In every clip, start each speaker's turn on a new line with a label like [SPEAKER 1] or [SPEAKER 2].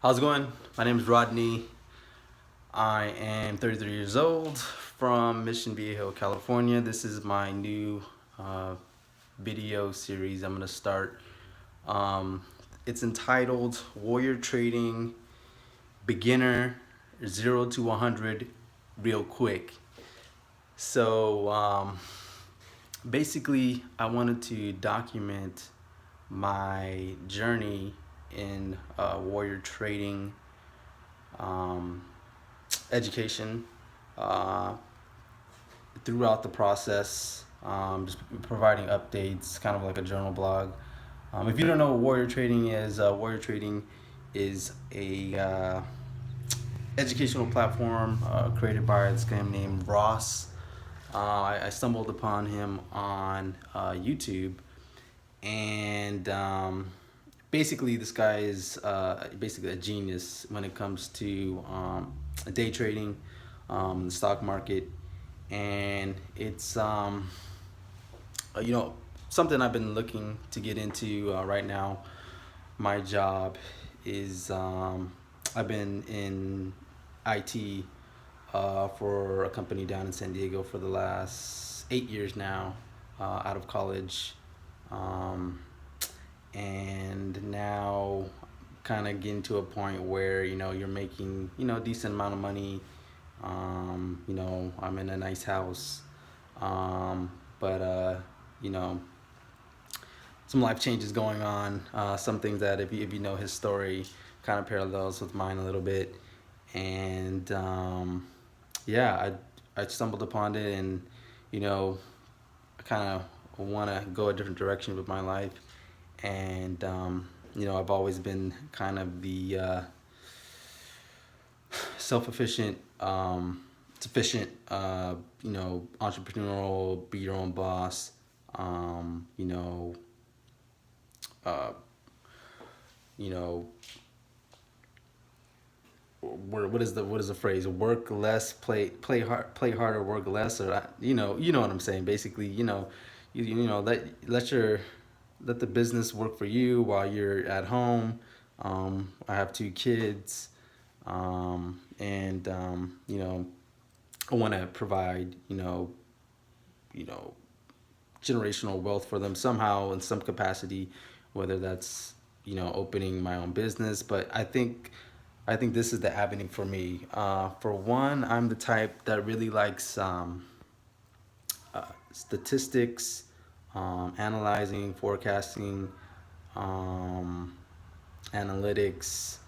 [SPEAKER 1] How's it going? My name is Rodney. I am 33 years old from Mission Viejo, California. This is my new uh, video series I'm going to start. Um, it's entitled Warrior Trading Beginner 0 to 100 Real Quick. So basically, I wanted to document my journey in warrior trading, um, education, uh, throughout the process, just providing updates, kind of like a journal blog. If you don't know what warrior trading is a educational platform created by this guy named Ross. I stumbled upon him on YouTube, and basically this guy is basically a genius when it comes to day trading, the stock market, and it's you know something I've been looking to get into right now. My job is I've been in IT for a company down in San Diego for the last 8 years now, out of college. Um, and now kind of getting to a point where you're making a decent amount of money. I'm in a nice house, but you know some life changes going on. Some things that if you know his story kind of parallels with mine a little bit, and yeah, I stumbled upon it, and you know I kind of want to go a different direction with my life, and I've always been kind of the self-efficient, sufficient, entrepreneurial, be your own boss, um, you know, uh, you know, what is the phrase? Work less, play harder, work less, or you know what I'm saying. Basically, let the business work for you while you're at home. I have two kids, and I want to provide you know generational wealth for them somehow in some capacity, whether that's opening my own business. But I think this is the avenue for me. For one, I'm the type that really likes statistics, analyzing, forecasting, um, analytics,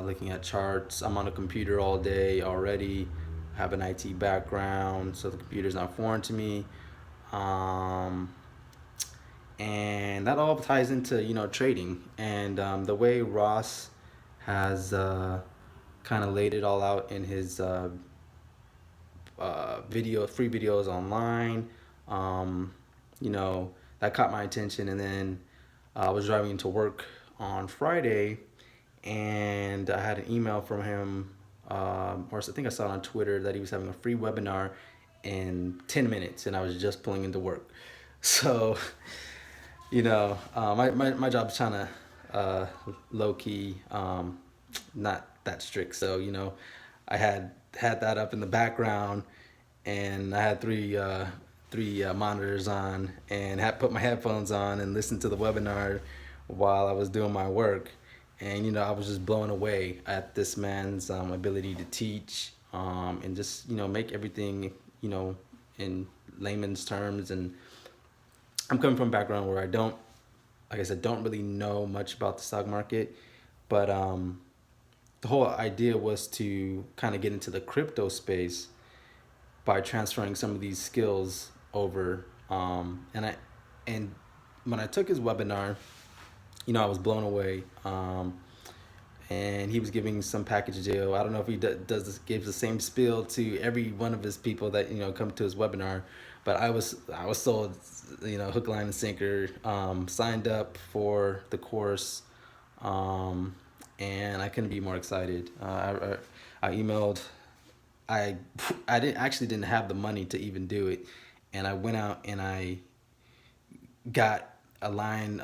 [SPEAKER 1] looking at charts. I'm on a computer all day already. I have an IT background, so the computer's not foreign to me. Um, and that all ties into trading, and the way Ross has kind of laid it all out in his free videos online. Um, you know, that caught my attention. And then I was driving to work on Friday, and I had an email from him, or I think I saw it on Twitter that he was having a free webinar in 10 minutes, and I was just pulling into work. So, my job is kind of low key, not that strict. So, I had that up in the background, and I had three monitors on, and had put my headphones on and listened to the webinar while I was doing my work. And I was just blown away at this man's ability to teach, and just make everything in layman's terms. And I'm coming from a background where I don't, like I said, don't really know much about the stock market, but the whole idea was to kind of get into the crypto space by transferring some of these skills over. And when I took his webinar, I was blown away. And he was giving some package deal. I don't know if he does this, gives the same spiel to every one of his people that come to his webinar, but I was sold, hook, line, and sinker. Signed up for the course, um, and I couldn't be more excited. I emailed. I I didn't have the money to even do it, and I went out and I got a line,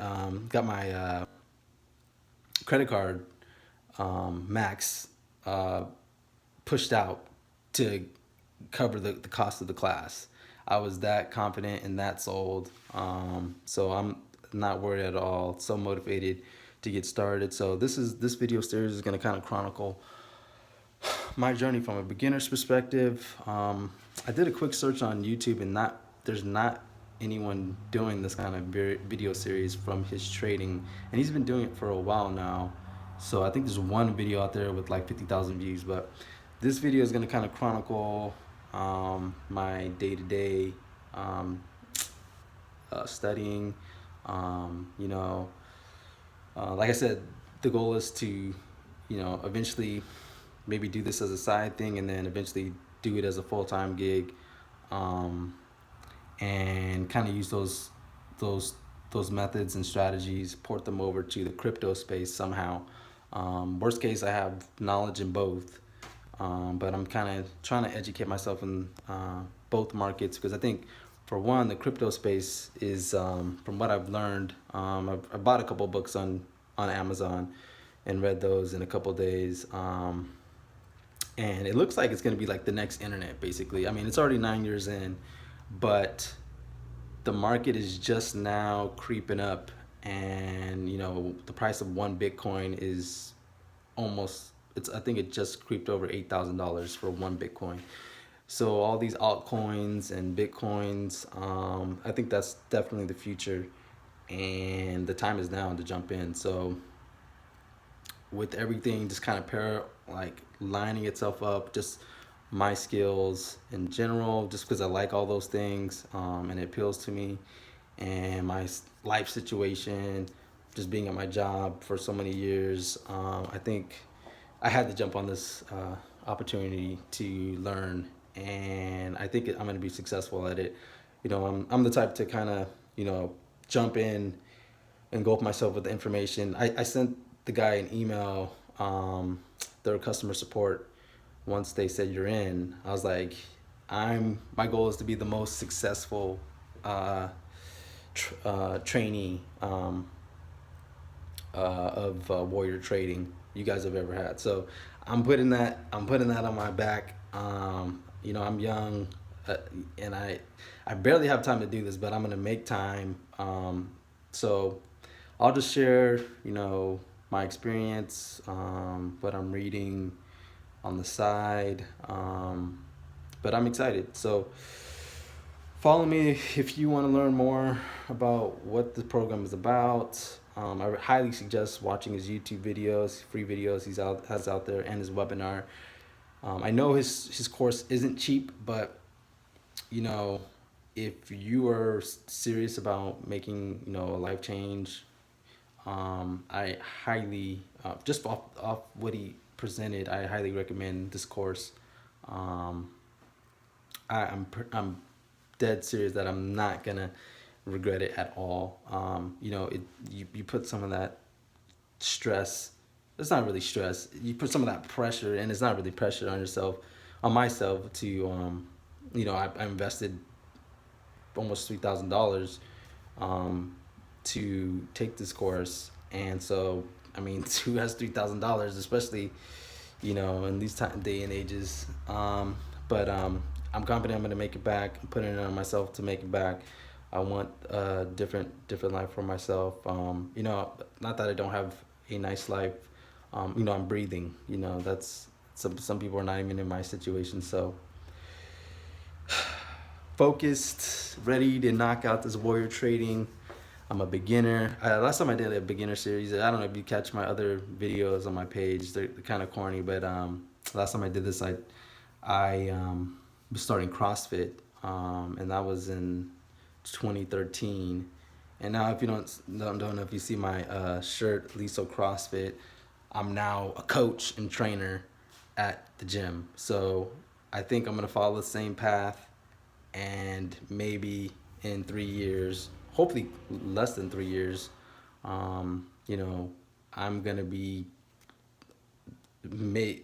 [SPEAKER 1] got my credit card max pushed out to cover the cost of the class. I was that confident and that sold. So I'm not worried at all. So motivated to get started. So this video series is going to kind of chronicle my journey from a beginner's perspective. I did a quick search on YouTube, and not there's not anyone doing this kind of video series from his trading, and he's been doing it for a while now. So I think there's one video out there with like 50,000 views, but this video is going to kind of chronicle my day-to-day um, studying. You know, like I said, the goal is to, eventually maybe do this as a side thing, and then eventually do it as a full-time gig, um, and kind of use those those methods and strategies, port them over to the crypto space somehow. Worst case, I have knowledge in both, but I'm kind of trying to educate myself in both markets, because I think, for one, the crypto space is, from what I've learned, I bought a couple books on Amazon and read those in a couple days. And it looks like it's going to be like the next internet, basically. I mean, it's already 9 years in, but the market is just now creeping up, and the price of one Bitcoin is almost, it's, I think it just creeped over $8,000 for one Bitcoin. So all these altcoins and Bitcoins, I think that's definitely the future, and the time is now to jump in. So with everything just kind of like lining itself up, just my skills in general, just because I like all those things, and it appeals to me, and my life situation, just being at my job for so many years, I think I had to jump on this opportunity to learn, and I think I'm going to be successful at it. I'm the type to kind of jump in and go up myself with the information. I sent the guy an email, their customer support, once they said you're in. I was like, my goal is to be the most successful trainee of warrior trading you guys have ever had. So I'm putting that on my back. I'm young, and I barely have time to do this, but I'm gonna make time. So I'll just share, my experience, what I'm reading on the side, but I'm excited. So follow me if you want to learn more about what the program is about. I highly suggest watching his YouTube videos, free videos has out there, and his webinar. I know his course isn't cheap, but if you are serious about making a life change, I highly, just off what he presented, I highly recommend this course. I'm dead serious that I'm not gonna regret it at all. You put some of that stress. It's not really stress. You put some of that pressure, and it's not really pressure on yourself, on myself to, I invested almost $3,000 to take this course, and so I mean, who has $3,000, especially in these day and ages. But I'm confident I'm gonna make it back. I'm putting it on myself to make it back. I want a different life for myself. Not that I don't have a nice life. I'm breathing. That's some people are not even in my situation. So focused, ready to knock out this warrior trading. I'm a beginner. Last time I did a beginner series, I don't know if you catch my other videos on my page. They're kind of corny, but last time I did this, I was starting CrossFit, and that was in 2013. And now, if you don't know if you see my shirt, Liso CrossFit, I'm now a coach and trainer at the gym. So I think I'm gonna follow the same path, and maybe in 3 years, hopefully less than 3 years, I'm gonna be living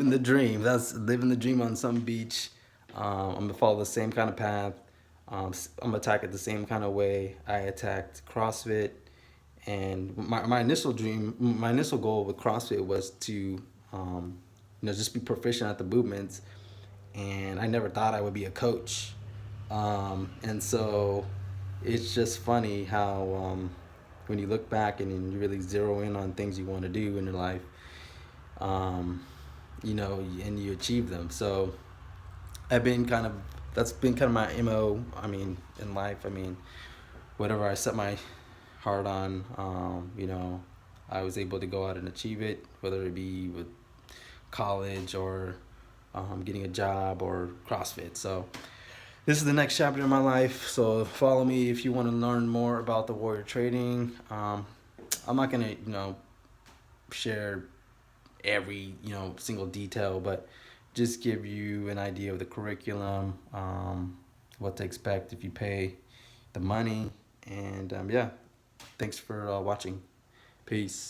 [SPEAKER 1] the dream. That's living the dream on some beach. I'm gonna follow the same kind of path. I'm gonna attack it the same kind of way I attacked CrossFit, And my initial dream, my initial goal with CrossFit was to, just be proficient at the movements. And I never thought I would be a coach. And so it's just funny how, when you look back and you really zero in on things you want to do in your life, um, and you achieve them. So I've been kind of, that's been kind of my MO. I mean, in life, I mean, whatever I set my heart on, I was able to go out and achieve it, whether it be with college or getting a job or CrossFit. So this is the next chapter in my life. So follow me if you want to learn more about the Warrior Trading. I'm not gonna, share every, single detail, but just give you an idea of the curriculum, what to expect if you pay the money, and yeah, thanks for watching. Peace.